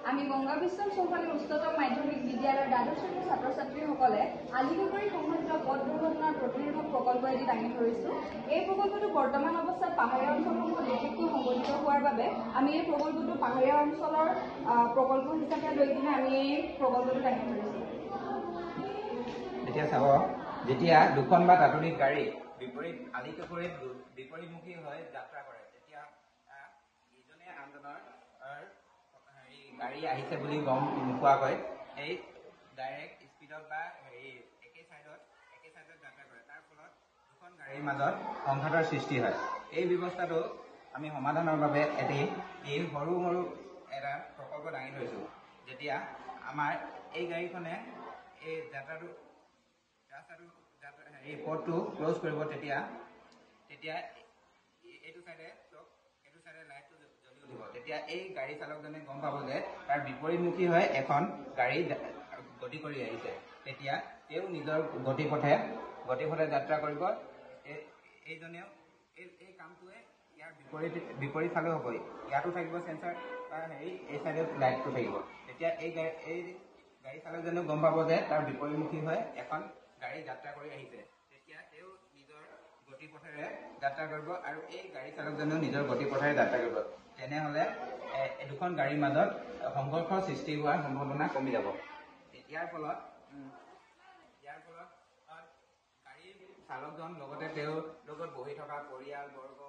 আমি গংগা বিশ্ব চৌপালী উচ্চতৰ মাধ্যমিক বিদ্যালয়ৰ দ্বাদশ শ্ৰেণীৰ ছাত্ৰ ছাত্ৰীসকলে আলিপুখুৰী সংঘটিত পথ দুৰ্ঘটনাৰ প্ৰতিৰোধক প্ৰকল্প এটি দাঙি ধৰিছোঁ। এই প্ৰকল্পটো বৰ্তমান অৱস্থাত পাহাৰীয়া অঞ্চলসমূহত বিশেষকৈ সংঘটিত হোৱাৰ বাবে আমি এই প্ৰকল্পটো পাহাৰীয়া অঞ্চলৰ প্ৰকল্প হিচাপে লৈ কিনে আমি এই প্ৰকল্পটো দাঙি ধৰিছোঁ। এতিয়া চাব, যেতিয়া দুখন বা তাতোধিক গাড়ী বিপৰীত আলিপুখুৰীত বিপৰীতমুখী হৈ যাত্ৰা কৰে, তেতিয়া ইজনে আনজনৰ গাড়ী আহিছে বুলি গম নোপোৱাকৈ এই ডাইৰেক্ট স্পীডত বা একে চাইডত যাত্ৰা কৰে। তাৰ ফলত দুখন গাড়ীৰ মাজত সংঘাতৰ সৃষ্টি হয়। এই ব্যৱস্থাটো আমি সমাধানৰ বাবে এই সৰু এটা প্ৰকল্প দাঙি ধৰিছোঁ। যেতিয়া আমাৰ এই গাড়ীখনে এই এই পথটো ক্লজ কৰিব, তেতিয়া এইটো চাইডে লাইটটো জ্বলি উঠিব। তেতিয়া এই গাড়ী চালকজনে গম পাব যে তাৰ বিপৰীতমুখী হৈ এখন গাড়ী গতি কৰি আহিছে। তেতিয়া তেওঁ নিজৰ গতিপথে যাত্ৰা কৰিব। এইজনেও এই কামটোৱে ইয়াৰ বিপৰীত ফালেও হ'ব। ইয়াতো থাকিব চেঞ্চাৰ বা এই চাইডে লাইটটো থাকিব। তেতিয়া এই গাড়ী চালকজনেও গম পাব যে তাৰ বিপৰীতমুখী হৈ এখন গাড়ী যাত্ৰা কৰি আহিছে। তেতিয়া তেওঁ নিজৰ গতিপথেৰে যাত্ৰা কৰিব আৰু এই গাড়ী চালকজনেও নিজৰ গতিপথেৰে যাত্ৰা কৰিব। তেনেহ'লে দুখন গাড়ীৰ মাজত সংঘৰ্ষৰ সৃষ্টি হোৱাৰ সম্ভাৱনা কমি যাব। ইয়াৰ ফলত গাড়ীৰ চালকজন লগতে তেওঁৰ লগত বহি থকা পৰিয়ালবৰ্গ